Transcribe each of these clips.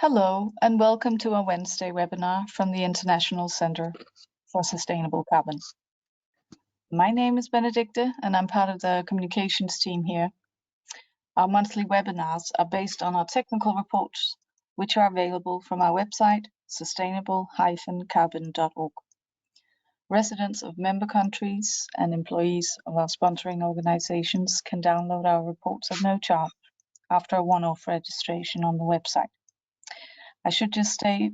Hello, and welcome to our Wednesday webinar from the International Centre for Sustainable Carbon. My name is Benedicte, and I'm part of the communications team here. Our monthly webinars are based on our technical reports, which are available from our website, sustainable-carbon.org. Residents of member countries and employees of our sponsoring organizations can download our reports at no charge after a one-off registration on the website. I should just say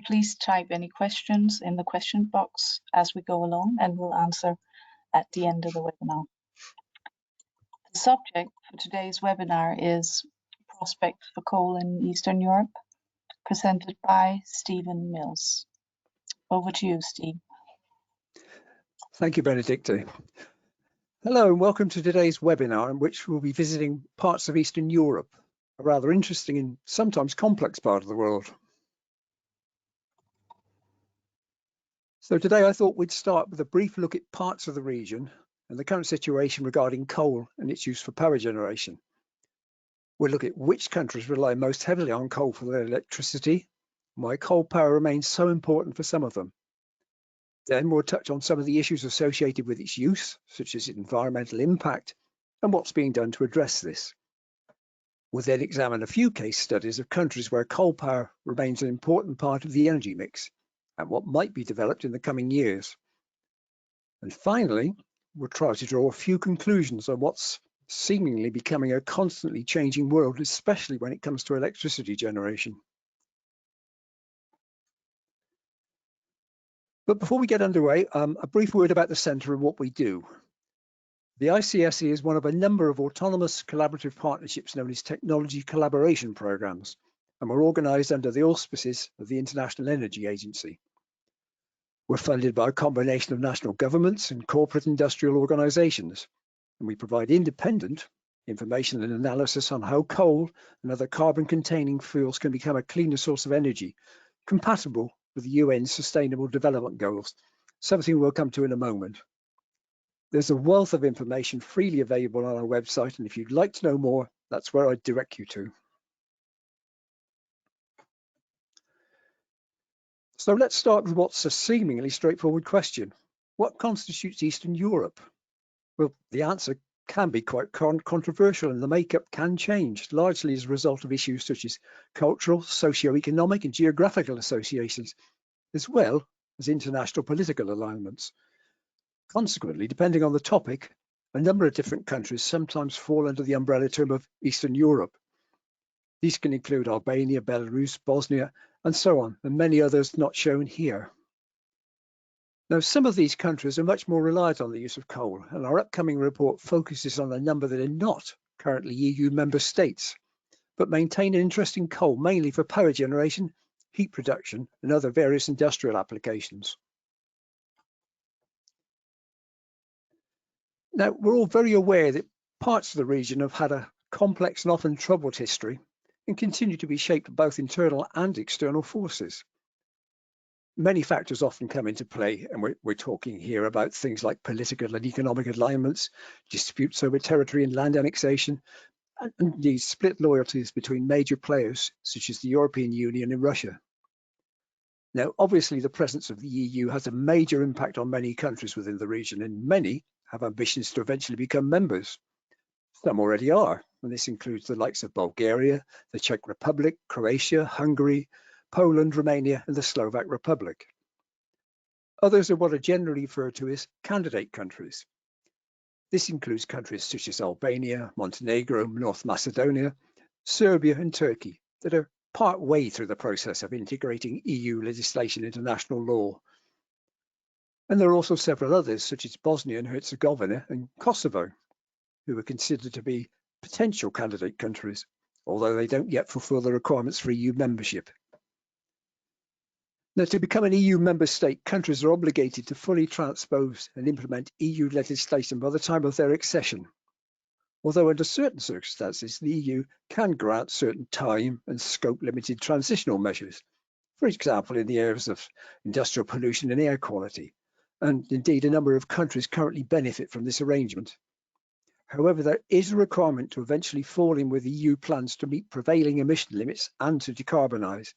please type any questions in the question box as we go along, and we'll answer at the end of the webinar. The subject for today's webinar is Prospects for Coal in Eastern Europe, presented by Stephen Mills. Over to you, Steve. Thank you, Benedicte. Hello, and welcome to today's webinar, in which we'll be visiting parts of Eastern Europe, a rather interesting and sometimes complex part of the world. So today I thought we'd start with a brief look at parts of the region and the current situation regarding coal and its use for power generation. We'll look at which countries rely most heavily on coal for their electricity, and why coal power remains so important for some of them. Then we'll touch on some of the issues associated with its use, such as environmental impact, and what's being done to address this. We'll then examine a few case studies of countries where coal power remains an important part of the energy mix, and what might be developed in the coming years. And finally, we'll try to draw a few conclusions on what's seemingly becoming a constantly changing world, especially when it comes to electricity generation. But before we get underway, a brief word about the Centre and what we do. The ICSC is one of a number of autonomous collaborative partnerships known as technology collaboration programs, and we're organised under the auspices of the International Energy Agency. We're funded by a combination of national governments and corporate industrial organisations, and we provide independent information and analysis on how coal and other carbon-containing fuels can become a cleaner source of energy, compatible with the UN's Sustainable Development Goals, something we'll come to in a moment. There's a wealth of information freely available on our website, and if you'd like to know more, that's where I'd direct you to. So let's start with what's a seemingly straightforward question. What constitutes Eastern Europe? Well, the answer can be quite controversial, and the makeup can change, largely as a result of issues such as cultural, socio-economic and geographical associations, as well as international political alignments. Consequently, depending on the topic, a number of different countries sometimes fall under the umbrella term of Eastern Europe. These can include Albania, Belarus, Bosnia, and so on, and many others not shown here. Now, some of these countries are much more reliant on the use of coal, and our upcoming report focuses on a number that are not currently EU member states, but maintain an interest in coal mainly for power generation, heat production, and other various industrial applications. Now, we're all very aware that parts of the region have had a complex and often troubled history and continue to be shaped by both internal and external forces. Many factors often come into play, and we're talking here about things like political and economic alignments, disputes over territory and land annexation, and these split loyalties between major players such as the European Union and Russia. Now, obviously, the presence of the EU has a major impact on many countries within the region, and many have ambitions to eventually become members. Some already are, and this includes the likes of Bulgaria, the Czech Republic, Croatia, Hungary, Poland, Romania, and the Slovak Republic. Others are what are generally referred to as candidate countries. This includes countries such as Albania, Montenegro, North Macedonia, Serbia, and Turkey that are part way through the process of integrating EU legislation into national law. And there are also several others, such as Bosnia and Herzegovina and Kosovo, who are considered to be potential candidate countries, although they don't yet fulfill the requirements for EU membership. Now, to become an EU member state, countries are obligated to fully transpose and implement EU legislation by the time of their accession. Although under certain circumstances, the EU can grant certain time and scope limited transitional measures, for example, in the areas of industrial pollution and air quality. And indeed, a number of countries currently benefit from this arrangement. However, there is a requirement to eventually fall in with EU plans to meet prevailing emission limits and to decarbonise.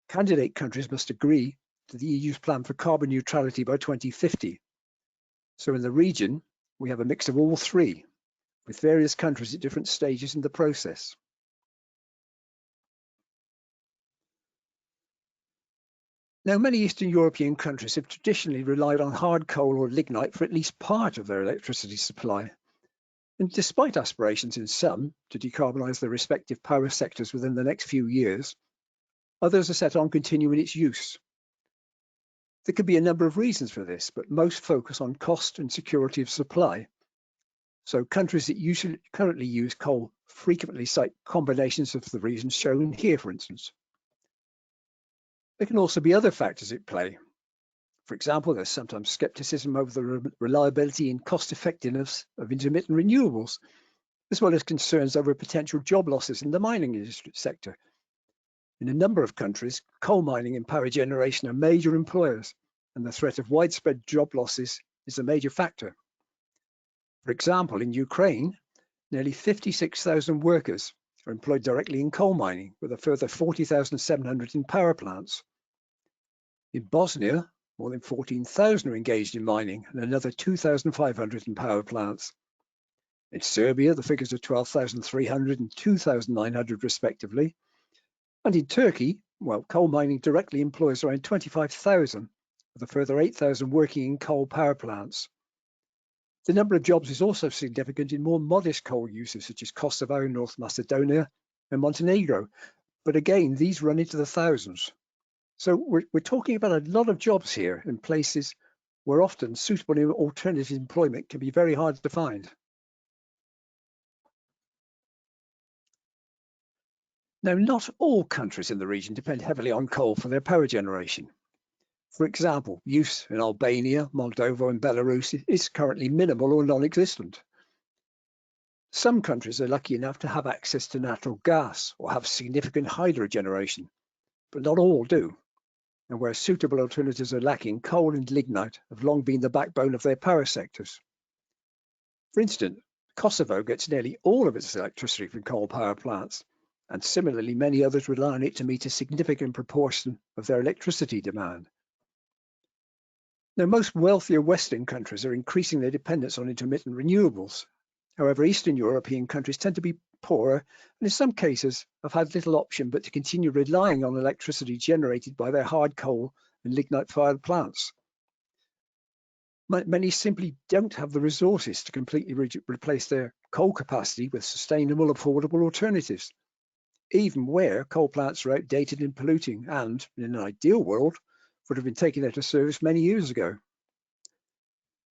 Candidate countries must agree to the EU's plan for carbon neutrality by 2050. So in the region, we have a mix of all three, with various countries at different stages in the process. Now, many Eastern European countries have traditionally relied on hard coal or lignite for at least part of their electricity supply. And despite aspirations in some to decarbonise their respective power sectors within the next few years, others are set on continuing its use. There could be a number of reasons for this, but most focus on cost and security of supply. So countries that currently use coal frequently cite combinations of the reasons shown here, for instance. There can also be other factors at play. For example, there's sometimes skepticism over the reliability and cost effectiveness of intermittent renewables, as well as concerns over potential job losses in the mining industry sector. In a number of countries, coal mining and power generation are major employers, and the threat of widespread job losses is a major factor. For example, in Ukraine, nearly 56,000 workers are employed directly in coal mining, with a further 40,700 in power plants. In Bosnia, more than 14,000 are engaged in mining and another 2,500 in power plants. In Serbia, the figures are 12,300 and 2,900 respectively. And in Turkey, well, coal mining directly employs around 25,000, with a further 8,000 working in coal power plants. The number of jobs is also significant in more modest coal uses, such as Kosovo, North Macedonia, and Montenegro. But again, these run into the thousands. So we're talking about a lot of jobs here in places where often suitable alternative employment can be very hard to find. Now, not all countries in the region depend heavily on coal for their power generation. For example, use in Albania, Moldova, and Belarus is currently minimal or non-existent. Some countries are lucky enough to have access to natural gas or have significant hydro generation, but not all do. And where suitable alternatives are lacking, coal and lignite have long been the backbone of their power sectors. For instance, Kosovo gets nearly all of its electricity from coal power plants, and similarly many others rely on it to meet a significant proportion of their electricity demand. Now, most wealthier Western countries are increasing their dependence on intermittent renewables. However, Eastern European countries tend to be poorer and in some cases have had little option but to continue relying on electricity generated by their hard coal and lignite-fired plants. Many simply don't have the resources to completely replace their coal capacity with sustainable, affordable alternatives, even where coal plants are outdated and polluting and, in an ideal world, would have been taken out of service many years ago.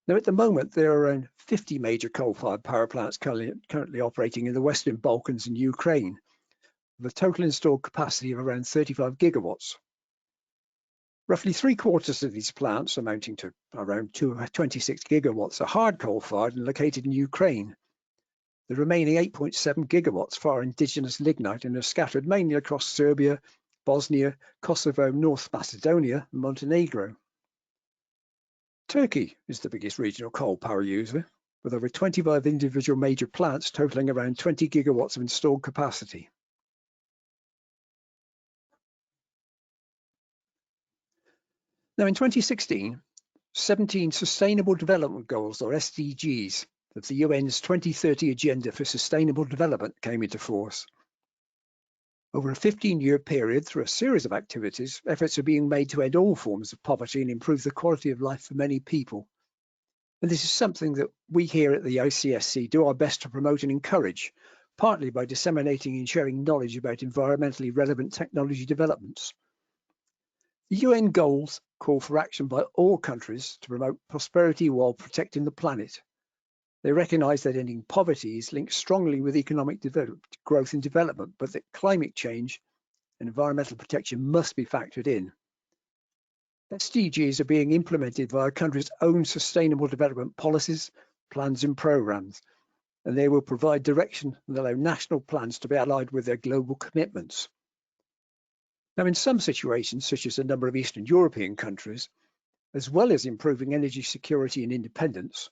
Now, at the moment, there are around 50 major coal-fired power plants currently operating in the Western Balkans and Ukraine, with a total installed capacity of around 35 gigawatts. Roughly 3/4 of these plants, amounting to around 26 gigawatts, are hard coal-fired and located in Ukraine. The remaining 8.7 gigawatts fire indigenous lignite and are scattered mainly across Serbia, Bosnia, Kosovo, North Macedonia, and Montenegro. Turkey is the biggest regional coal power user, with over 25 individual major plants totaling around 20 gigawatts of installed capacity. Now, in 2016, 17 Sustainable Development Goals, or SDGs, of the UN's 2030 Agenda for Sustainable Development came into force. Over a 15-year period, through a series of activities, efforts are being made to end all forms of poverty and improve the quality of life for many people. And this is something that we here at the ICSC do our best to promote and encourage, partly by disseminating and sharing knowledge about environmentally relevant technology developments. The UN goals call for action by all countries to promote prosperity while protecting the planet. They recognise that ending poverty is linked strongly with economic growth and development, but that climate change and environmental protection must be factored in. SDGs are being implemented via countries' own sustainable development policies, plans and programmes, and they will provide direction and allow national plans to be allied with their global commitments. Now, in some situations, such as a number of Eastern European countries, as well as improving energy security and independence,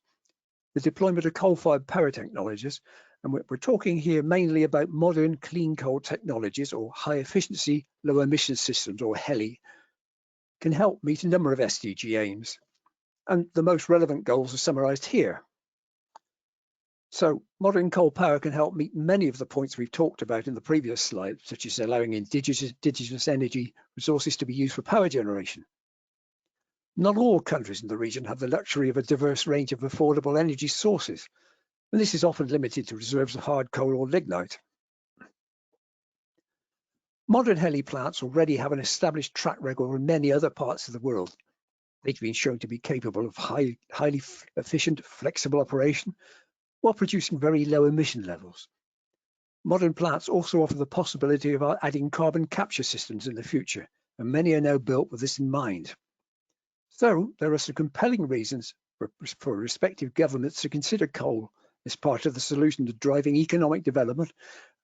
the deployment of coal-fired power technologies, and we're talking here mainly about modern clean coal technologies or high-efficiency, low-emission systems, or HELE, can help meet a number of SDG aims. And the most relevant goals are summarised here. So modern coal power can help meet many of the points we've talked about in the previous slide, such as allowing indigenous energy resources to be used for power generation. Not all countries in the region have the luxury of a diverse range of affordable energy sources, and this is often limited to reserves of hard coal or lignite. Modern HELE plants already have an established track record in many other parts of the world. They've been shown to be capable of highly efficient, flexible operation, while producing very low emission levels. Modern plants also offer the possibility of adding carbon capture systems in the future, and many are now built with this in mind. So there are some compelling reasons for respective governments to consider coal as part of the solution to driving economic development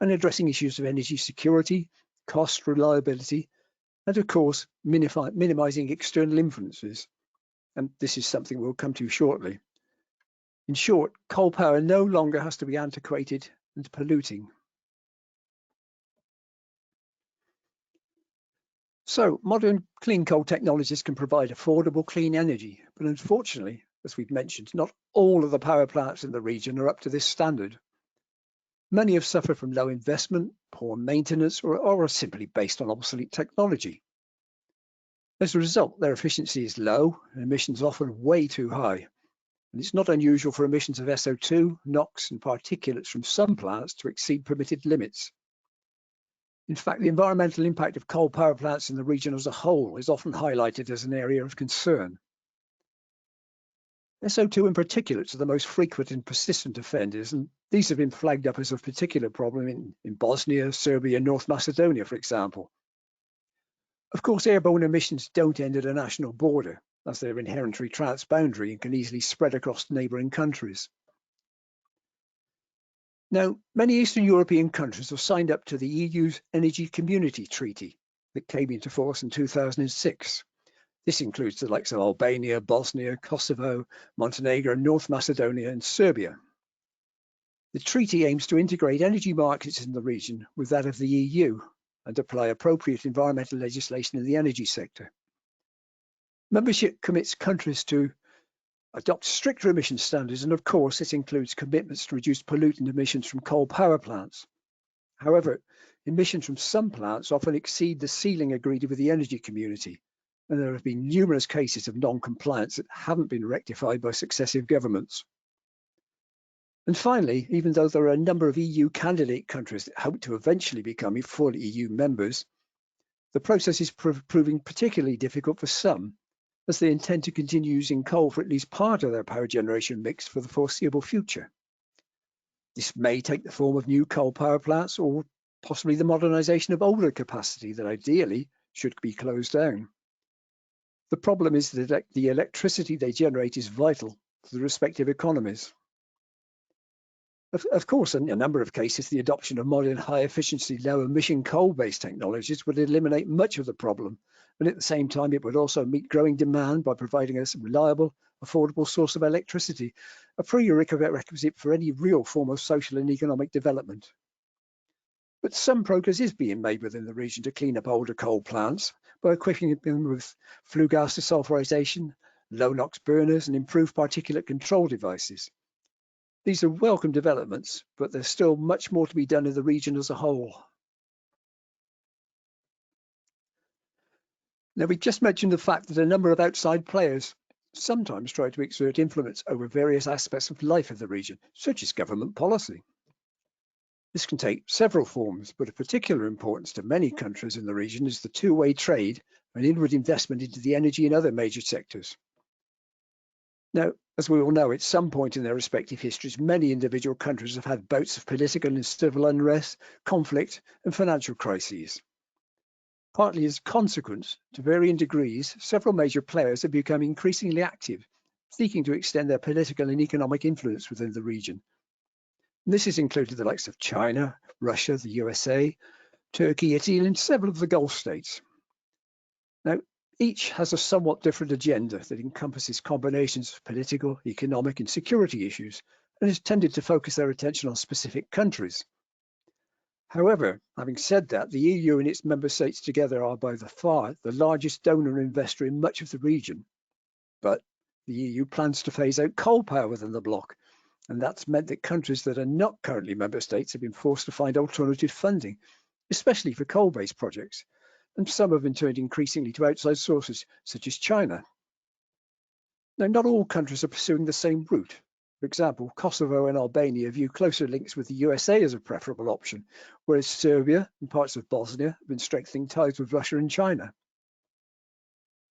and addressing issues of energy security, cost, reliability, and of course, minimizing external influences. And this is something we'll come to shortly. In short, coal power no longer has to be antiquated and polluting. So modern clean coal technologies can provide affordable clean energy, but unfortunately, as we've mentioned, not all of the power plants in the region are up to this standard. Many have suffered from low investment, poor maintenance, or are simply based on obsolete technology. As a result, their efficiency is low and emissions often way too high. And it's not unusual for emissions of SO2, NOx, and particulates from some plants to exceed permitted limits. In fact, the environmental impact of coal power plants in the region as a whole is often highlighted as an area of concern. SO2 and particulates are the most frequent and persistent offenders, and these have been flagged up as a particular problem in Bosnia, Serbia, and North Macedonia, for example. Of course, airborne emissions don't end at a national border, as they're inherently transboundary and can easily spread across neighbouring countries. Now, many Eastern European countries have signed up to the EU's Energy Community Treaty that came into force in 2006. This includes the likes of Albania, Bosnia, Kosovo, Montenegro, North Macedonia, and Serbia. The treaty aims to integrate energy markets in the region with that of the EU and apply appropriate environmental legislation in the energy sector. Membership commits countries to adopt stricter emission standards, and of course, this includes commitments to reduce pollutant emissions from coal power plants. However, emissions from some plants often exceed the ceiling agreed with the energy community, and there have been numerous cases of non-compliance that haven't been rectified by successive governments. And finally, even though there are a number of EU candidate countries that hope to eventually become full EU members, the process is proving particularly difficult for some, as they intend to continue using coal for at least part of their power generation mix for the foreseeable future. This may take the form of new coal power plants or possibly the modernisation of older capacity that ideally should be closed down. The problem is that the electricity they generate is vital to the respective economies. Of course, in a number of cases, the adoption of modern high-efficiency, low-emission coal-based technologies would eliminate much of the problem, and at the same time, it would also meet growing demand by providing us a reliable, affordable source of electricity, a prerequisite for any real form of social and economic development. But some progress is being made within the region to clean up older coal plants by equipping them with flue gas desulfurization, low NOx burners, and improved particulate control devices. These are welcome developments, but there's still much more to be done in the region as a whole. Now, we just mentioned the fact that a number of outside players sometimes try to exert influence over various aspects of life in the region, such as government policy. This can take several forms, but of particular importance to many countries in the region is the two-way trade and inward investment into the energy and other major sectors. Now, as we all know, at some point in their respective histories, many individual countries have had bouts of political and civil unrest, conflict, and financial crises. Partly as a consequence, to varying degrees, several major players have become increasingly active, seeking to extend their political and economic influence within the region. And this has included the likes of China, Russia, the USA, Turkey, Italy, and several of the Gulf states. Now, Each has a somewhat different agenda that encompasses combinations of political, economic and security issues, and has tended to focus their attention on specific countries. However, having said that, the EU and its member states together are by far the largest donor and investor in much of the region. But the EU plans to phase out coal power within the bloc, and that's meant that countries that are not currently member states have been forced to find alternative funding, especially for coal-based projects, and some have been turned increasingly to outside sources, such as China. Now, not all countries are pursuing the same route. For example, Kosovo and Albania view closer links with the USA as a preferable option, whereas Serbia and parts of Bosnia have been strengthening ties with Russia and China.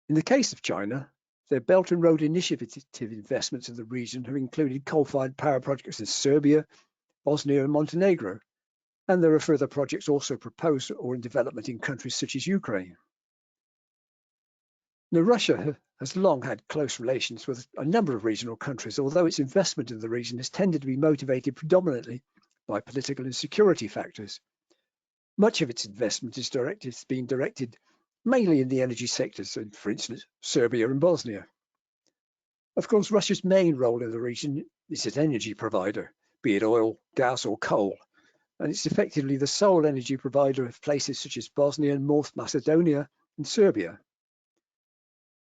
In the case of China, their Belt and Road Initiative investments in the region have included coal-fired power projects in Serbia, Bosnia and Montenegro, and there are further projects also proposed or in development in countries such as Ukraine. Now, Russia has long had close relations with a number of regional countries, although its investment in the region has tended to be motivated predominantly by political and security factors. Much of its investment is being directed mainly in the energy sectors, for instance, Serbia and Bosnia. Of course, Russia's main role in the region is as an energy provider, be it oil, gas or coal, and it's effectively the sole energy provider of places such as Bosnia and North Macedonia and Serbia.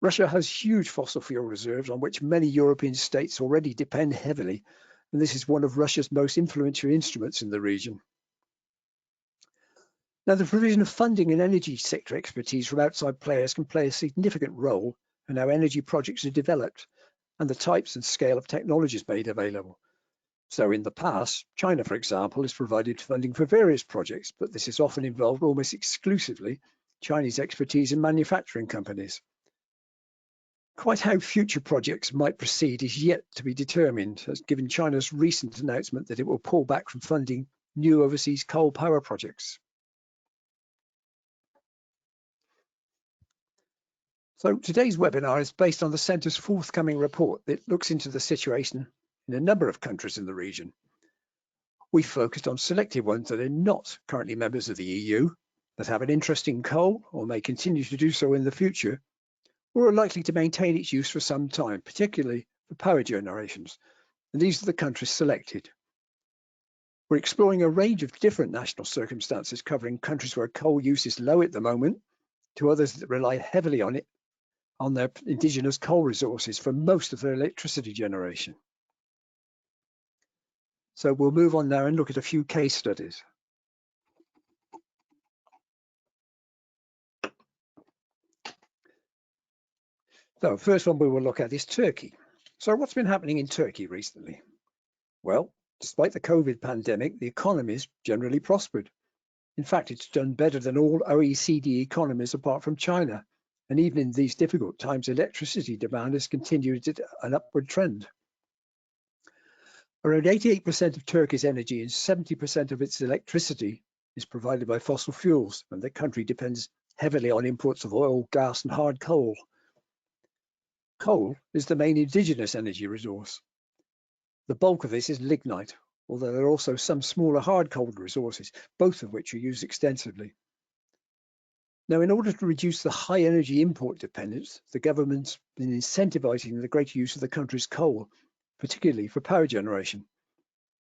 Russia has huge fossil fuel reserves on which many European states already depend heavily, and this is one of Russia's most influential instruments in the region. Now, the provision of funding and energy sector expertise from outside players can play a significant role in how energy projects are developed and the types and scale of technologies made available. So in the past, China, for example, has provided funding for various projects, but this has often involved almost exclusively Chinese expertise in manufacturing companies. Quite how future projects might proceed is yet to be determined, as given China's recent announcement that it will pull back from funding new overseas coal power projects. So today's webinar is based on the Centre's forthcoming report that looks into the situation in a number of countries in the region. We focused on selected ones that are not currently members of the EU, that have an interest in coal or may continue to do so in the future, or are likely to maintain its use for some time, particularly for power generations. And these are the countries selected. We're exploring a range of different national circumstances, covering countries where coal use is low at the moment, to others that rely heavily on it, on their indigenous coal resources for most of their electricity generation. So we'll move on now and look at a few case studies. So first one we will look at is Turkey. So what's been happening in Turkey recently? Well, despite the COVID pandemic, the economy has generally prospered. In fact, it's done better than all OECD economies apart from China. And even in these difficult times, electricity demand has continued an upward trend. Around 88% of Turkey's energy and 70% of its electricity is provided by fossil fuels, and the country depends heavily on imports of oil, gas, and hard coal. Coal is the main indigenous energy resource. The bulk of this is lignite, although there are also some smaller hard coal resources, both of which are used extensively. Now, in order to reduce the high energy import dependence, the government's been incentivizing the greater use of the country's coal, particularly for power generation.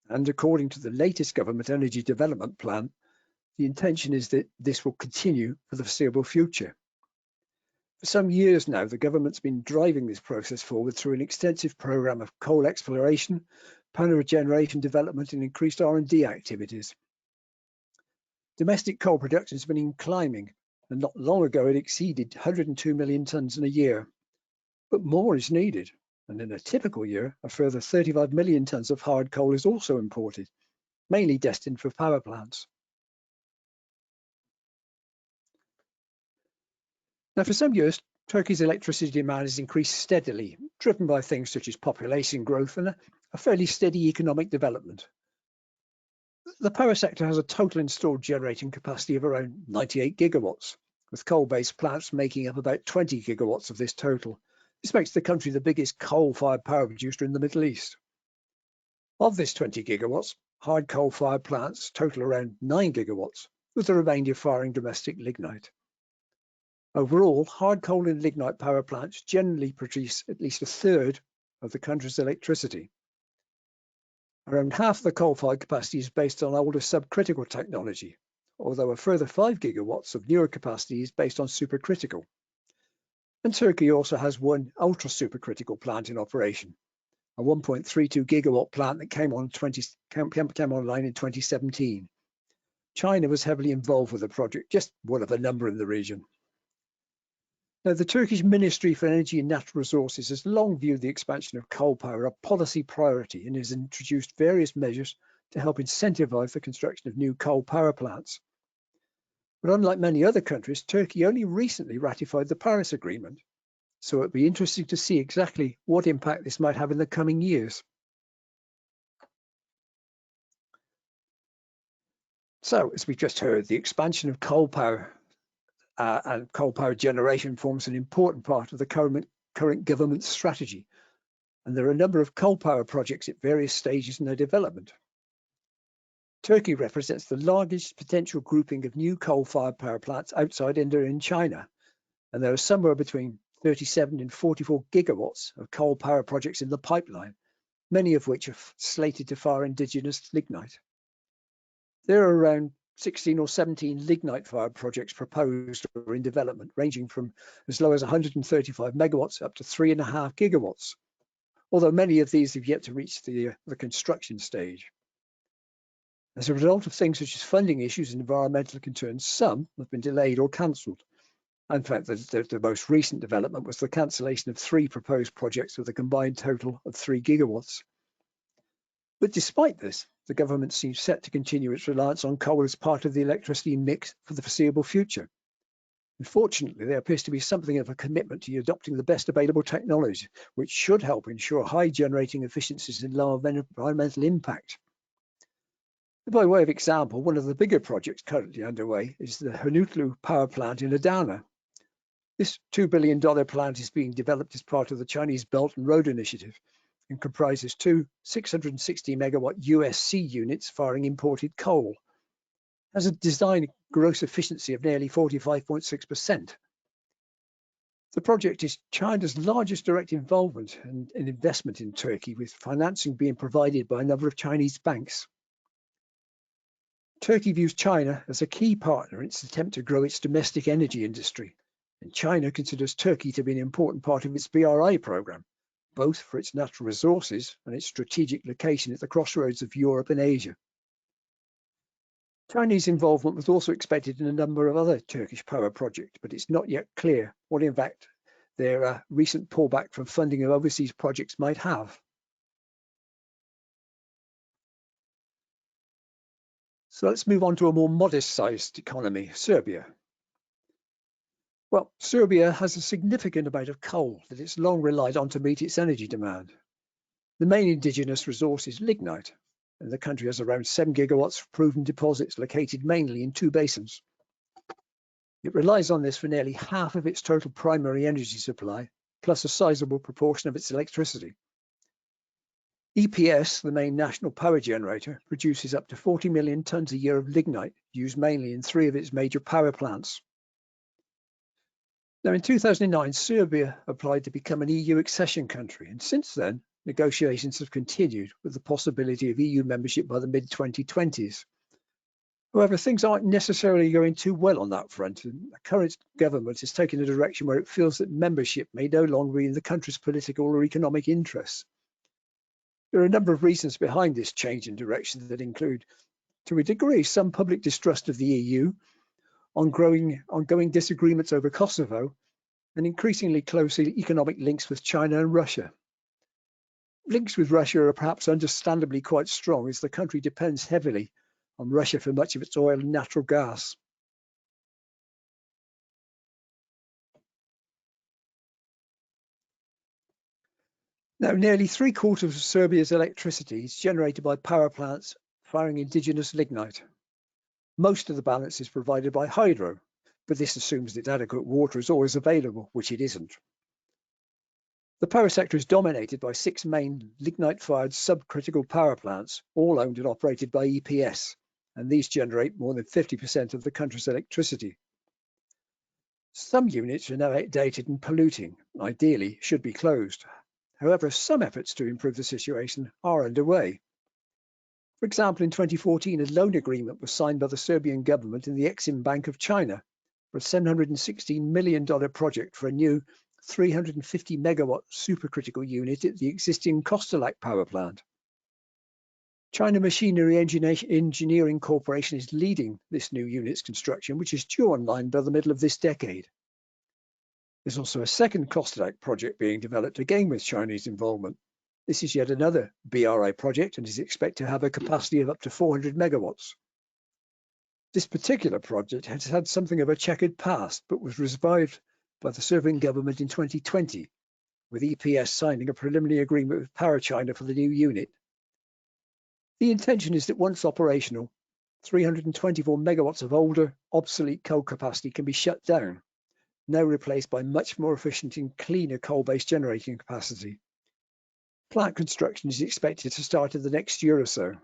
And according to the latest government energy development plan, the intention is that this will continue for the foreseeable future. For some years now, the government's been driving this process forward through an extensive program of coal exploration, power generation development, and increased R&D activities. Domestic coal production has been climbing, and not long ago it exceeded 102 million tonnes in a year. But more is needed, and in a typical year, a further 35 million tonnes of hard coal is also imported, mainly destined for power plants. Now, for some years, Turkey's electricity demand has increased steadily, driven by things such as population growth and a fairly steady economic development. The power sector has a total installed generating capacity of around 98 gigawatts, with coal-based plants making up about 20 gigawatts of this total. This makes the country the biggest coal-fired power producer in the Middle East. Of this 20 gigawatts, hard coal-fired plants total around 9 gigawatts, with the remainder firing domestic lignite. Overall, hard coal and lignite power plants generally produce at least a third of the country's electricity. Around half the coal-fired capacity is based on older subcritical technology, although a further 5 gigawatts of newer capacity is based on supercritical. And Turkey also has one ultra-supercritical plant in operation, a 1.32 gigawatt plant that came online in 2017. China was heavily involved with the project, just one of a number in the region. Now, the Turkish Ministry for Energy and Natural Resources has long viewed the expansion of coal power a policy priority and has introduced various measures to help incentivize the construction of new coal power plants. But unlike many other countries, Turkey only recently ratified the Paris Agreement, so it'll be interesting to see exactly what impact this might have in the coming years. So, as we've just heard, the expansion of coal power and coal power generation forms an important part of the current government's strategy. And there are a number of coal power projects at various stages in their development. Turkey represents the largest potential grouping of new coal-fired power plants outside India and China. And there are somewhere between 37 and 44 gigawatts of coal power projects in the pipeline, many of which are slated to fire indigenous lignite. There are around 16 or 17 lignite-fired projects proposed or in development, ranging from as low as 135 megawatts up to 3.5 gigawatts, although many of these have yet to reach the construction stage. As a result of things such as funding issues and environmental concerns, some have been delayed or cancelled. In fact, the most recent development was the cancellation of 3 proposed projects with a combined total of 3 gigawatts. But despite this, the government seems set to continue its reliance on coal as part of the electricity mix for the foreseeable future. Unfortunately, there appears to be something of a commitment to adopting the best available technology, which should help ensure high generating efficiencies and low environmental impact. By way of example, one of the bigger projects currently underway is the HELE power plant in Adana. This $2 billion plant is being developed as part of the Chinese Belt and Road Initiative and comprises 2 660 megawatt USC units firing imported coal. It has a design gross efficiency of nearly 45.6%. The project is China's largest direct involvement and investment in Turkey, with financing being provided by a number of Chinese banks. Turkey views China as a key partner in its attempt to grow its domestic energy industry, and China considers Turkey to be an important part of its BRI program, both for its natural resources and its strategic location at the crossroads of Europe and Asia. Chinese involvement was also expected in a number of other Turkish power projects, but it's not yet clear what impact their recent pullback from funding of overseas projects might have. So let's move on to a more modest-sized economy, Serbia. Well, Serbia has a significant amount of coal that it's long relied on to meet its energy demand. The main indigenous resource is lignite, and the country has around 7 gigawatts of proven deposits located mainly in 2 basins. It relies on this for nearly half of its total primary energy supply, plus a sizable proportion of its electricity. EPS, the main national power generator, produces up to 40 million tons a year of lignite, used mainly in 3 of its major power plants. Now, in 2009, Serbia applied to become an EU accession country, and since then, negotiations have continued with the possibility of EU membership by the mid-2020s. However, things aren't necessarily going too well on that front, and the current government is taking a direction where it feels that membership may no longer be in the country's political or economic interests. There are a number of reasons behind this change in direction that include, to a degree, some public distrust of the EU, ongoing disagreements over Kosovo, and increasingly close economic links with China and Russia. Links with Russia are perhaps understandably quite strong, as the country depends heavily on Russia for much of its oil and natural gas. Now, nearly 3/4 of Serbia's electricity is generated by power plants firing indigenous lignite. Most of the balance is provided by hydro, but this assumes that adequate water is always available, which it isn't. The power sector is dominated by 6 main lignite-fired subcritical power plants, all owned and operated by EPS, and these generate more than 50% of the country's electricity. Some units are now outdated and polluting, and ideally should be closed. However, some efforts to improve the situation are underway. For example, in 2014, a loan agreement was signed by the Serbian government and the Exim Bank of China for a $716 million project for a new 350 megawatt supercritical unit at the existing Kostolac power plant. China Machinery Engineering Corporation is leading this new unit's construction, which is due online by the middle of this decade. There's also a second Kostolac project being developed, again with Chinese involvement. This is yet another BRI project and is expected to have a capacity of up to 400 megawatts. This particular project has had something of a checkered past, but was revived by the Serbian government in 2020, with EPS signing a preliminary agreement with Power China for the new unit. The intention is that once operational, 324 megawatts of older, obsolete coal capacity can be shut down, now replaced by much more efficient and cleaner coal-based generating capacity. Plant construction is expected to start in the next year or so.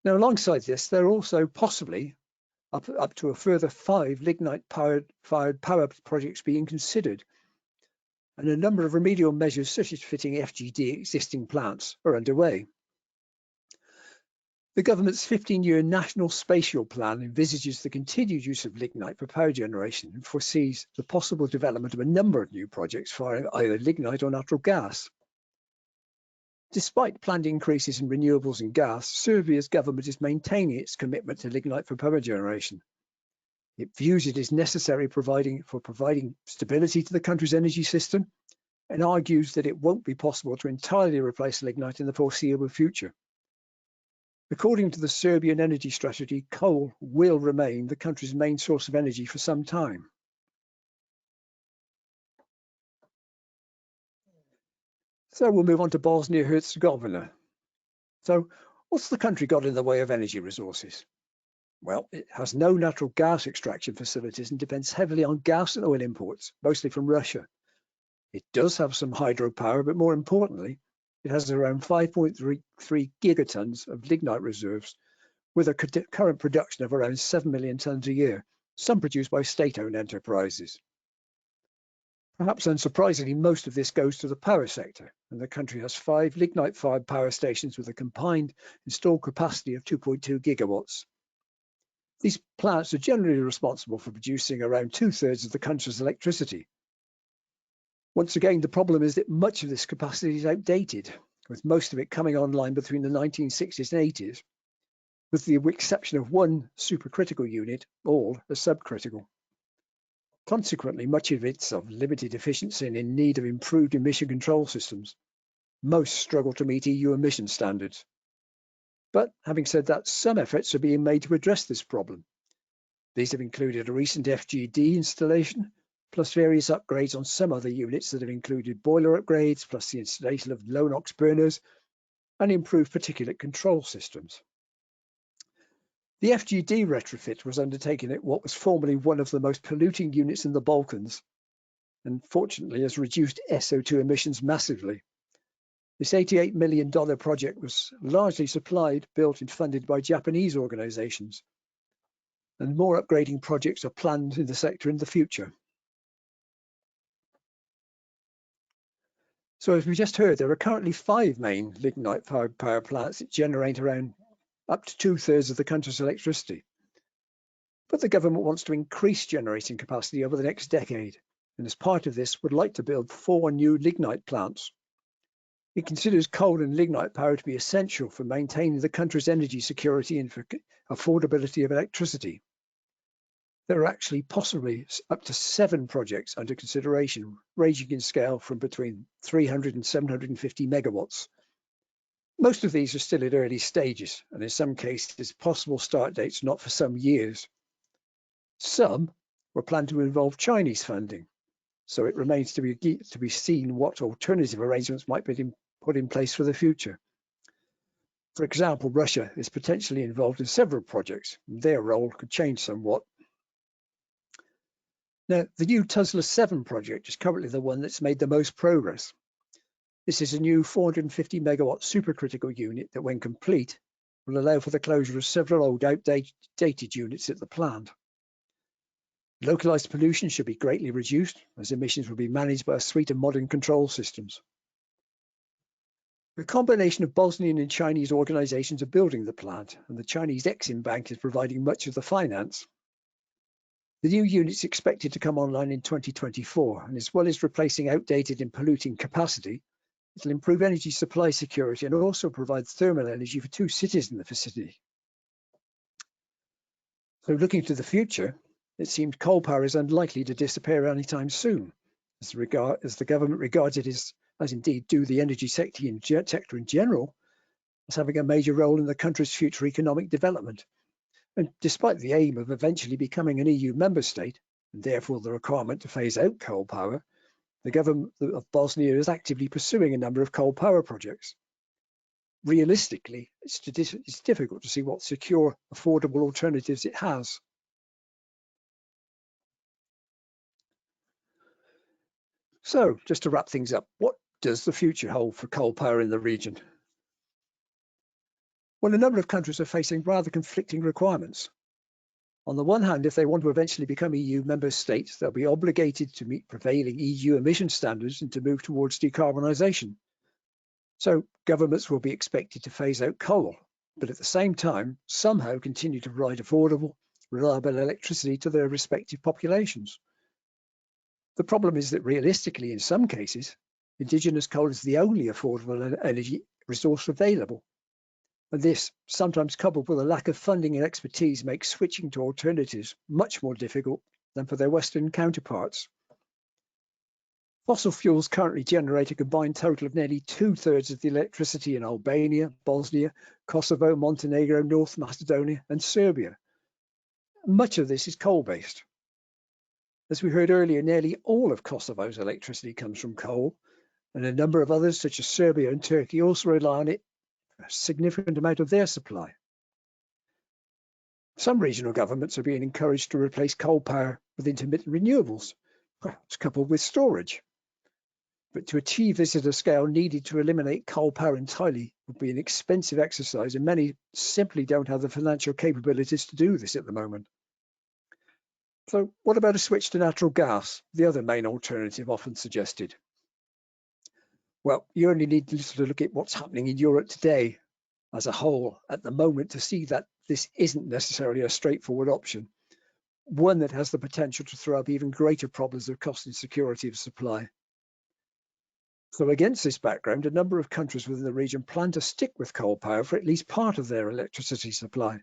Now, alongside this, there are also possibly up to a further 5 lignite-fired power projects being considered, and a number of remedial measures such as fitting FGD existing plants are underway. The government's 15-year National Spatial Plan envisages the continued use of lignite for power generation and foresees the possible development of a number of new projects firing either lignite or natural gas. Despite planned increases in renewables and gas, Serbia's government is maintaining its commitment to lignite for power generation. It views it as necessary for providing stability to the country's energy system and argues that it won't be possible to entirely replace lignite in the foreseeable future. According to the Serbian energy strategy, coal will remain the country's main source of energy for some time. So we'll move on to Bosnia-Herzegovina. So what's the country got in the way of energy resources? Well, it has no natural gas extraction facilities and depends heavily on gas and oil imports, mostly from Russia. It does have some hydropower, but more importantly, it has around 5.3 gigatons of lignite reserves, with a current production of around 7 million tons a year, some produced by state-owned enterprises. Perhaps unsurprisingly, most of this goes to the power sector, and the country has 5 lignite-fired power stations with a combined installed capacity of 2.2 gigawatts. These plants are generally responsible for producing around 2/3 of the country's electricity. Once again, the problem is that much of this capacity is outdated, with most of it coming online between the 1960s and 80s, with the exception of one supercritical unit, all are subcritical. Consequently, much of it's of limited efficiency and in need of improved emission control systems. Most struggle to meet EU emission standards. But having said that, some efforts are being made to address this problem. These have included a recent FGD installation, plus various upgrades on some other units that have included boiler upgrades, plus the installation of low NOx burners and improved particulate control systems. The FGD retrofit was undertaken at what was formerly one of the most polluting units in the Balkans, and fortunately has reduced SO2 emissions massively. This $88 million project was largely supplied, built and funded by Japanese organizations, and more upgrading projects are planned in the sector in the future. So as we just heard, there are currently 5 main lignite-powered power plants that generate around up to 2/3 of the country's electricity. But the government wants to increase generating capacity over the next decade, and as part of this would like to build 4 new lignite plants. It considers coal and lignite power to be essential for maintaining the country's energy security and for affordability of electricity. There are actually possibly up to 7 projects under consideration, ranging in scale from between 300 and 750 megawatts. Most of these are still at early stages, and in some cases, possible start dates not for some years. Some were planned to involve Chinese funding, so it remains to be seen what alternative arrangements might be put in place for the future. For example, Russia is potentially involved in several projects, and their role could change somewhat. Now, the new Tuzla 7 project is currently the one that's made the most progress. This is a new 450 megawatt supercritical unit that, when complete, will allow for the closure of several old outdated units at the plant. Localized pollution should be greatly reduced, as emissions will be managed by a suite of modern control systems. The combination of Bosnian and Chinese organizations are building the plant, and the Chinese Exim Bank is providing much of the finance. The new unit's expected to come online in 2024, and as well as replacing outdated and polluting capacity, it'll improve energy supply security and also provide thermal energy for 2 cities in the vicinity. So looking to the future, it seems coal power is unlikely to disappear anytime soon, as the government regards it as indeed do the energy sector in general, as having a major role in the country's future economic development. And despite the aim of eventually becoming an EU member state, and therefore the requirement to phase out coal power, the government of Bosnia is actively pursuing a number of coal power projects. Realistically, it's difficult to see what secure, affordable alternatives it has. So, just to wrap things up, what does the future hold for coal power in the region? Well, a number of countries are facing rather conflicting requirements. On the one hand, if they want to eventually become EU member states, they'll be obligated to meet prevailing EU emission standards and to move towards decarbonisation. So governments will be expected to phase out coal, but at the same time, somehow continue to provide affordable, reliable electricity to their respective populations. The problem is that realistically, in some cases, indigenous coal is the only affordable energy resource available. And this, sometimes coupled with a lack of funding and expertise, makes switching to alternatives much more difficult than for their Western counterparts. Fossil fuels currently generate a combined total of nearly 2/3 of the electricity in Albania, Bosnia, Kosovo, Montenegro, North Macedonia, and Serbia. Much of this is coal-based. As we heard earlier, nearly all of Kosovo's electricity comes from coal, and a number of others, such as Serbia and Turkey, also rely on it for a significant amount of their supply. Some regional governments are being encouraged to replace coal power with intermittent renewables, perhaps coupled with storage. But to achieve this at a scale needed to eliminate coal power entirely would be an expensive exercise, and many simply don't have the financial capabilities to do this at the moment. So what about a switch to natural gas, the other main alternative often suggested? Well, you only need to look at what's happening in Europe today as a whole at the moment to see that this isn't necessarily a straightforward option, one that has the potential to throw up even greater problems of cost and security of supply. So against this background, a number of countries within the region plan to stick with coal power for at least part of their electricity supply.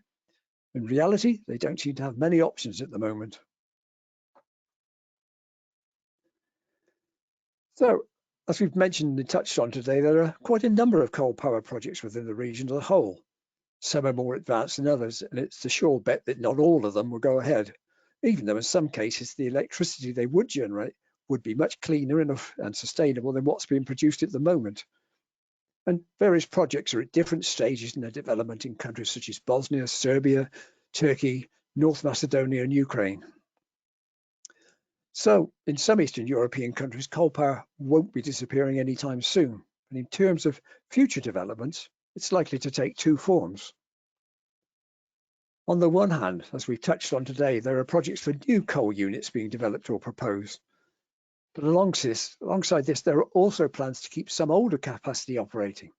In reality, they don't seem to have many options at the moment. So, as we've mentioned and touched on today, there are quite a number of coal power projects within the region as a whole. Some are more advanced than others, and it's a sure bet that not all of them will go ahead, even though in some cases the electricity they would generate would be much cleaner and sustainable than what's being produced at the moment. And various projects are at different stages in their development in countries such as Bosnia, Serbia, Turkey, North Macedonia, and Ukraine. So in some Eastern European countries, coal power won't be disappearing anytime soon. And in terms of future developments, it's likely to take 2 forms. On the one hand, as we've touched on today, there are projects for new coal units being developed or proposed. But alongside this, there are also plans to keep some older capacity operating.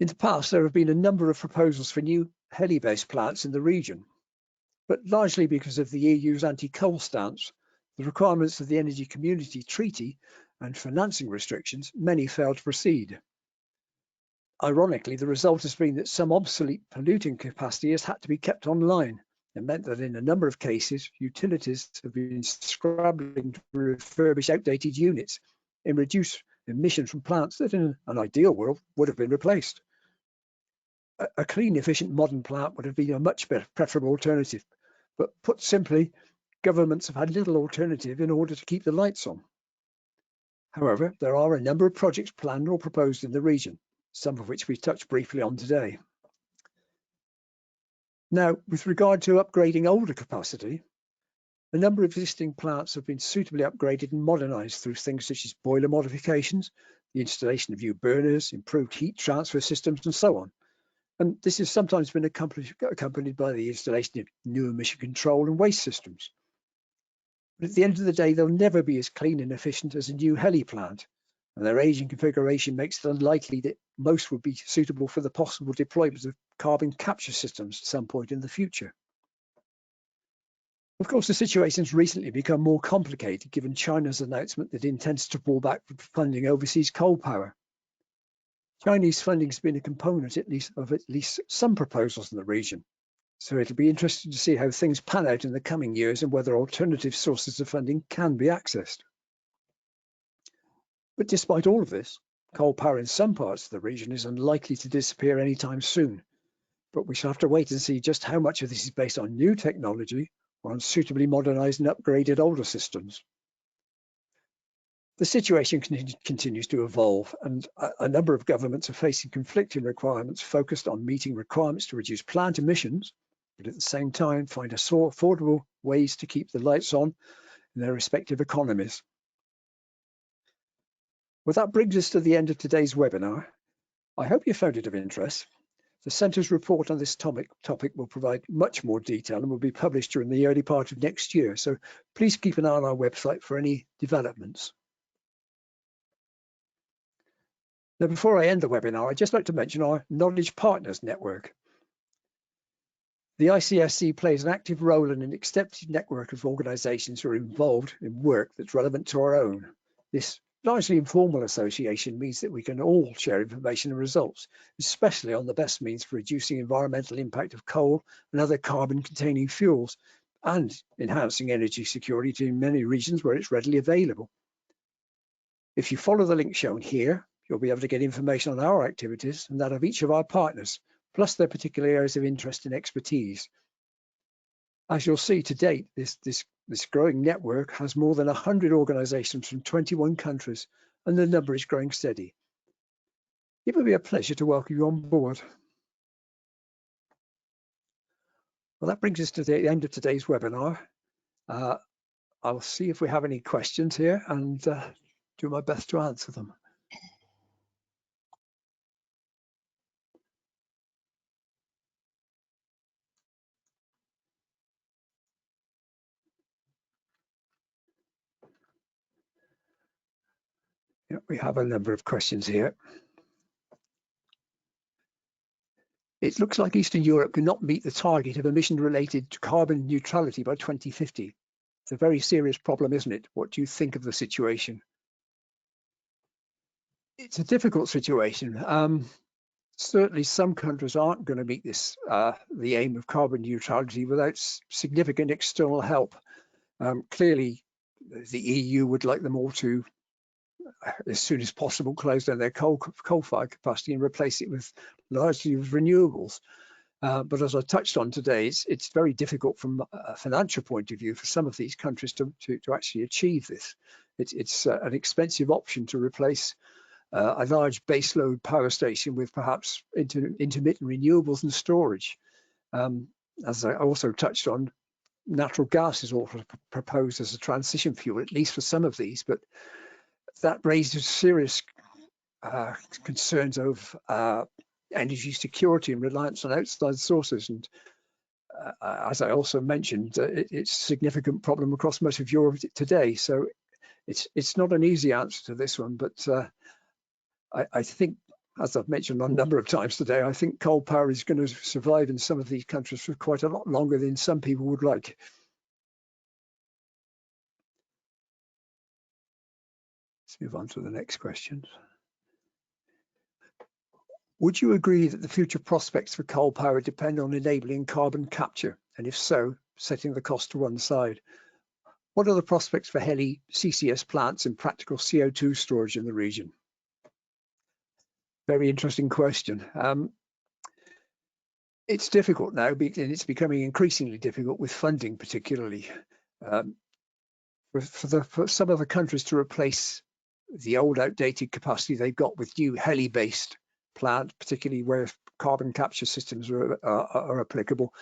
In the past, there have been a number of proposals for new HELE-based plants in the region, but largely because of the EU's anti-coal stance, the requirements of the Energy Community Treaty, and financing restrictions, many failed to proceed. Ironically, the result has been that some obsolete polluting capacity has had to be kept online, and meant that in a number of cases, utilities have been scrambling to refurbish outdated units and reduce emissions from plants that in an ideal world would have been replaced. A clean, efficient, modern plant would have been a much better, preferable alternative. But put simply, governments have had little alternative in order to keep the lights on. However, there are a number of projects planned or proposed in the region, some of which we touched briefly on today. Now, with regard to upgrading older capacity, a number of existing plants have been suitably upgraded and modernised through things such as boiler modifications, the installation of new burners, improved heat transfer systems, and so on. And this has sometimes been accompanied by the installation of new emission control and waste systems. But at the end of the day, they'll never be as clean and efficient as a new HELE plant, and their age and configuration makes it unlikely that most would be suitable for the possible deployment of carbon capture systems at some point in the future. Of course, the situation's recently become more complicated given China's announcement that it intends to pull back from funding overseas coal power. Chinese funding has been a component of at least some proposals in the region, so it'll be interesting to see how things pan out in the coming years and whether alternative sources of funding can be accessed. But despite all of this, coal power in some parts of the region is unlikely to disappear anytime soon, but we shall have to wait and see just how much of this is based on new technology or on suitably modernised and upgraded older systems. The situation continues to evolve, and a number of governments are facing conflicting requirements focused on meeting requirements to reduce plant emissions, but at the same time find affordable ways to keep the lights on in their respective economies. Well, that brings us to the end of today's webinar. I hope you found it of interest. The Centre's report on this topic will provide much more detail and will be published during the early part of next year, so please keep an eye on our website for any developments. Now, before I end the webinar, I'd just like to mention our Knowledge Partners Network. The ICSC plays an active role in an extensive network of organisations who are involved in work that's relevant to our own. This largely informal association means that we can all share information and results, especially on the best means for reducing environmental impact of coal and other carbon-containing fuels, and enhancing energy security in many regions where it's readily available. If you follow the link shown here, you'll be able to get information on our activities and that of each of our partners, plus their particular areas of interest and expertise. As you'll see to date, this growing network has more than 100 organisations from 21 countries, and the number is growing steady. It will be a pleasure to welcome you on board. Well, that brings us to the end of today's webinar. I'll see if we have any questions here and do my best to answer them. Yeah, we have a number of questions here. It looks like Eastern Europe cannot meet the target of emission related to carbon neutrality by 2050. It's a very serious problem, isn't it? What do you think of the situation? It's a difficult situation. Certainly some countries aren't going to meet this, the aim of carbon neutrality without significant external help. Clearly, the EU would like them all to, as soon as possible, close down their coal-fired capacity and replace it with largely with renewables. But as I touched on today, it's very difficult from a financial point of view for some of these countries to actually achieve this. It's an expensive option to replace a large baseload power station with perhaps intermittent renewables and storage. As I also touched on, natural gas is also proposed as a transition fuel, at least for some of these, but that raises serious concerns of energy security and reliance on outside sources. And as I also mentioned, it's a significant problem across most of Europe today. So it's not an easy answer to this one, but I think, as I've mentioned a number of times today, I think coal power is going to survive in some of these countries for quite a lot longer than some people would like. Let's move on to the next questions. Would you agree that the future prospects for coal power depend on enabling carbon capture? And if so, setting the cost to one side. What are the prospects for HELE CCS plants and practical CO2 storage in the region? Very interesting question. It's difficult now, and it's becoming increasingly difficult with funding, particularly for some of the countries to replace the old outdated capacity they've got with new HELE-based plant, particularly where carbon capture systems are applicable.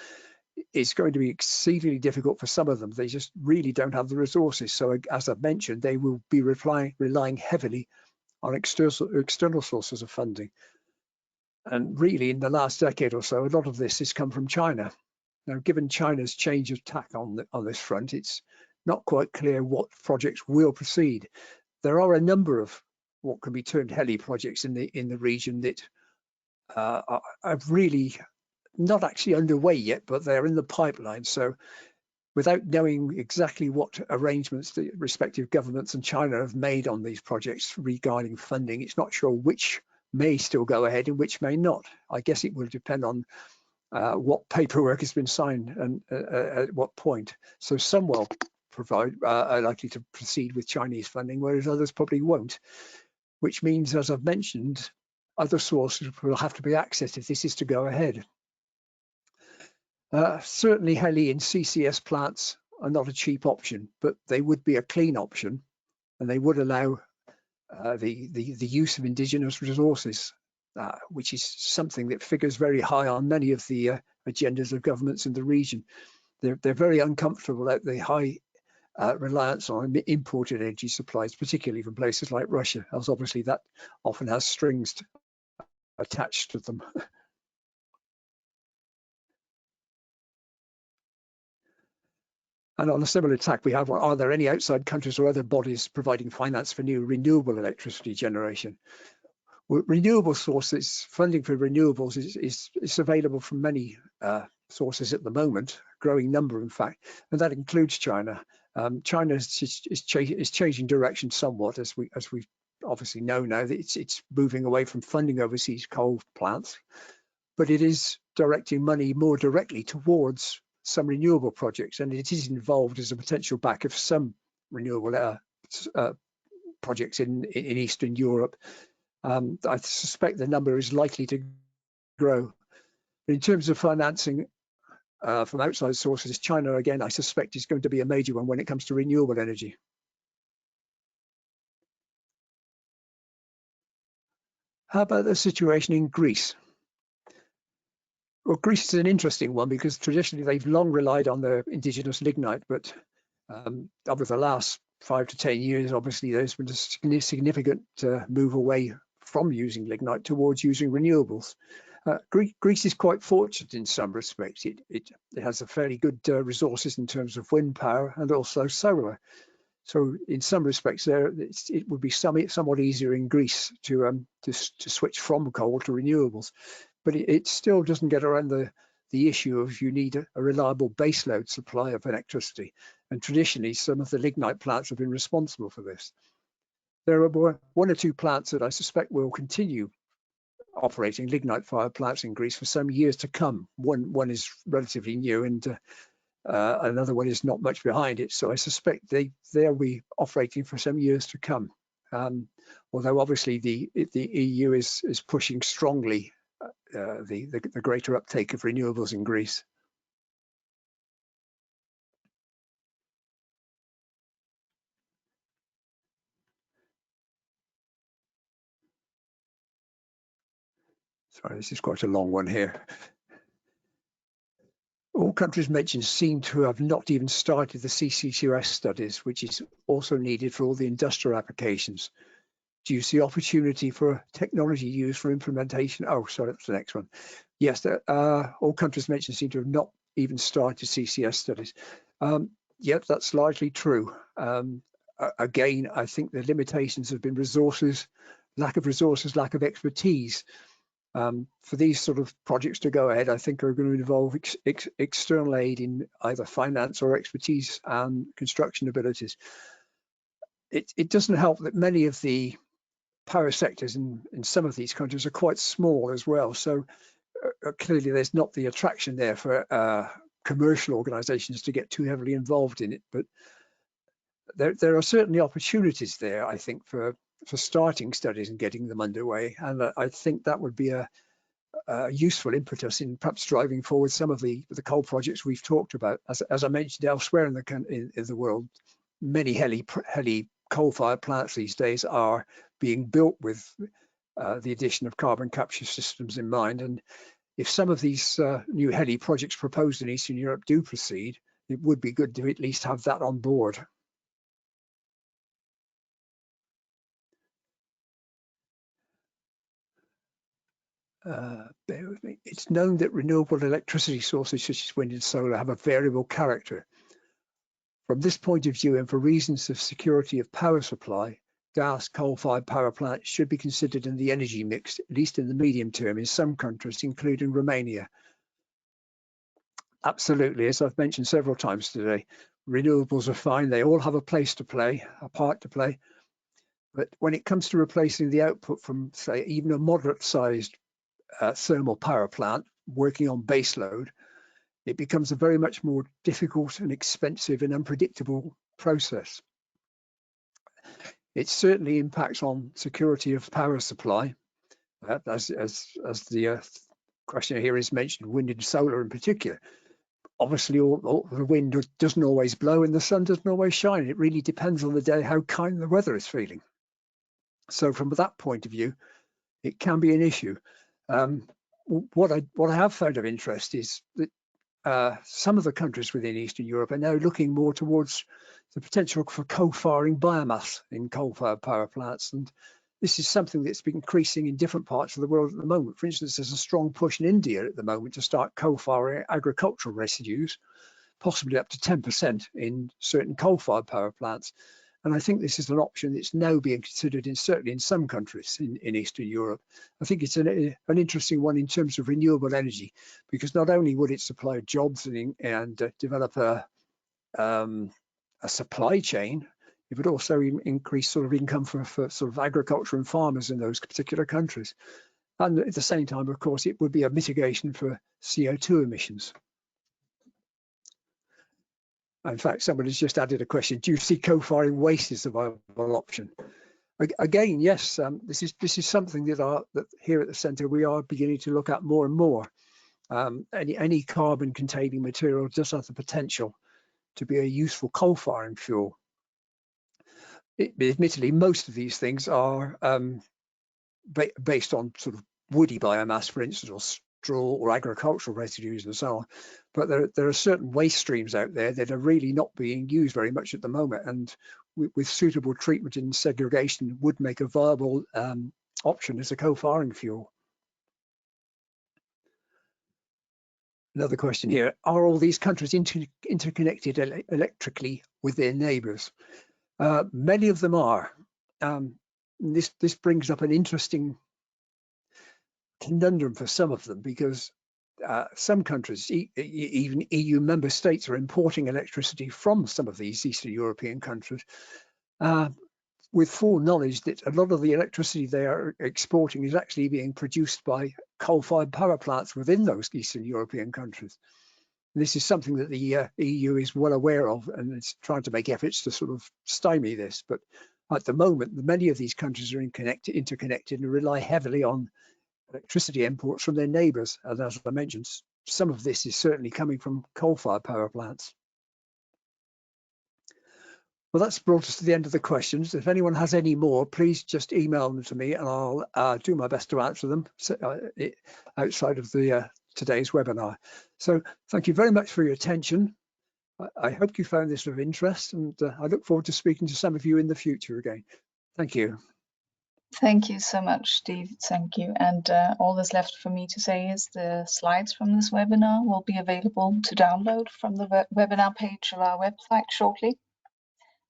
It's going to be exceedingly difficult for some of them. They just really don't have the resources. So as I've mentioned, they will be relying heavily on external sources of funding. And really, in the last decade or so, a lot of this has come from China. Now, given China's change of tack on this front, it's not quite clear what projects will proceed. There are a number of what can be termed HELE projects in the region that are really not actually underway yet, but they're in the pipeline. So without knowing exactly what arrangements the respective governments and China have made on these projects regarding funding, it's not sure which may still go ahead and which may not. I guess it will depend on what paperwork has been signed and at what point. So some will are likely to proceed with Chinese funding, whereas others probably won't, which means, as I've mentioned, other sources will have to be accessed if this is to go ahead. Certainly HELE and CCS plants are not a cheap option, but they would be a clean option, and they would allow the use of indigenous resources, which is something that figures very high on many of the agendas of governments in the region. They're very uncomfortable at the high reliance on imported energy supplies, particularly from places like Russia, as obviously that often has strings attached to them. And on a similar tack, we have, are there any outside countries or other bodies providing finance for new renewable electricity generation? Well, renewable sources, funding for renewables is available from many sources at the moment, a growing number, in fact, and that includes China. China is changing direction somewhat, as we obviously know now that it's moving away from funding overseas coal plants, but it is directing money more directly towards some renewable projects, and it is involved as a potential back of some renewable projects in Eastern Europe. I suspect the number is likely to grow. In terms of financing from outside sources, China, again, I suspect is going to be a major one when it comes to renewable energy. How about the situation in Greece? Well, Greece is an interesting one because traditionally they've long relied on the indigenous lignite, but over the last 5 to 10 years, obviously there's been a significant move away from using lignite towards using renewables. Greece is quite fortunate in some respects. It has a fairly good resources in terms of wind power and also solar. So in some respects, it would be somewhat easier in Greece to switch from coal to renewables. But it still doesn't get around the issue of you need a reliable baseload supply of electricity. And traditionally, some of the lignite plants have been responsible for this. There are one or two plants that I suspect will continue operating, lignite-fired plants in Greece, for some years to come. One is relatively new, and another one is not much behind it. So I suspect they'll be operating for some years to come. Although obviously the EU is pushing strongly the greater uptake of renewables in Greece. Sorry, this is quite a long one here. All countries mentioned seem to have not even started the CCUS studies, which is also needed for all the industrial applications. Do you see opportunity for technology used for implementation? Oh, sorry, that's the next one. Yes, all countries mentioned seem to have not even started CCS studies. Yep, that's largely true. Again, I think the limitations have been resources, lack of expertise. For these sort of projects to go ahead, I think are going to involve external aid in either finance or expertise and construction abilities. It doesn't help that many of the power sectors in some of these countries are quite small as well. So clearly there's not the attraction there for commercial organizations to get too heavily involved in it. But there are certainly opportunities there, I think, for starting studies and getting them underway. And I think that would be a useful impetus in perhaps driving forward some of the coal projects we've talked about. As I mentioned elsewhere in the world, many HELE coal-fired plants these days are being built with the addition of carbon capture systems in mind. And if some of these new HELE projects proposed in Eastern Europe do proceed, it would be good to at least have that on board. Bear with me. It's known that renewable electricity sources such as wind and solar have a variable character. From this point of view, and for reasons of security of power supply, gas, coal-fired power plants should be considered in the energy mix, at least in the medium term, in some countries, including Romania. Absolutely, as I've mentioned several times today, renewables are fine. They all have a place to play, a part to play. But when it comes to replacing the output from, say, even a moderate-sized thermal power plant working on base load, it becomes a very much more difficult and expensive and unpredictable process. It certainly impacts on security of power supply, as the questioner here has mentioned, wind and solar in particular. Obviously, all the wind doesn't always blow and the sun doesn't always shine. It really depends on the day how kind the weather is feeling. So from that point of view, it can be an issue. What I have found of interest is that some of the countries within Eastern Europe are now looking more towards the potential for co-firing biomass in coal-fired power plants. And this is something that's been increasing in different parts of the world at the moment. For instance, there's a strong push in India at the moment to start co-firing agricultural residues, possibly up to 10% in certain coal-fired power plants. And I think this is an option that's now being considered certainly in some countries in Eastern Europe. I think it's an interesting one in terms of renewable energy, because not only would it supply jobs and develop a supply chain, it would also increase sort of income for sort of agriculture and farmers in those particular countries. And at the same time, of course, it would be a mitigation for CO2 emissions. In fact, someone has just added a question: do you see co-firing waste as a viable option? Again, yes. This is something that here at the centre we are beginning to look at more and more. Any carbon-containing material does have the potential to be a useful coal-firing fuel. Admittedly, most of these things are based on sort of woody biomass, for instance, or straw or agricultural residues and so on. But there are certain waste streams out there that are really not being used very much at the moment, and with suitable treatment and segregation would make a viable option as a co-firing fuel. Another question here: are all these countries interconnected electrically with their neighbours? Many of them are. This brings up an interesting conundrum for some of them, because some countries, even EU member states, are importing electricity from some of these Eastern European countries with full knowledge that a lot of the electricity they are exporting is actually being produced by coal-fired power plants within those Eastern European countries. And this is something that the EU is well aware of, and it's trying to make efforts to sort of stymie this. But at the moment, many of these countries are interconnected and rely heavily on electricity imports from their neighbours. And as I mentioned, some of this is certainly coming from coal-fired power plants. Well, that's brought us to the end of the questions. If anyone has any more, please just email them to me and I'll do my best to answer them outside of the today's webinar. So thank you very much for your attention. I hope you found this of interest, and I look forward to speaking to some of you in the future again. Thank you. Thank you so much, Steve. Thank you. And all that's left for me to say is the slides from this webinar will be available to download from the webinar page of our website shortly.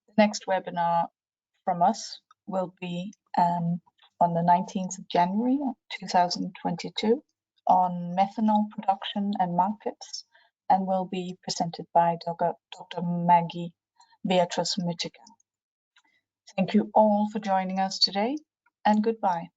The next webinar from us will be on the 19th of January 2022 on methanol production and markets, and will be presented by Dr. Maggie Beatrice Mutica. Thank you all for joining us today, and goodbye.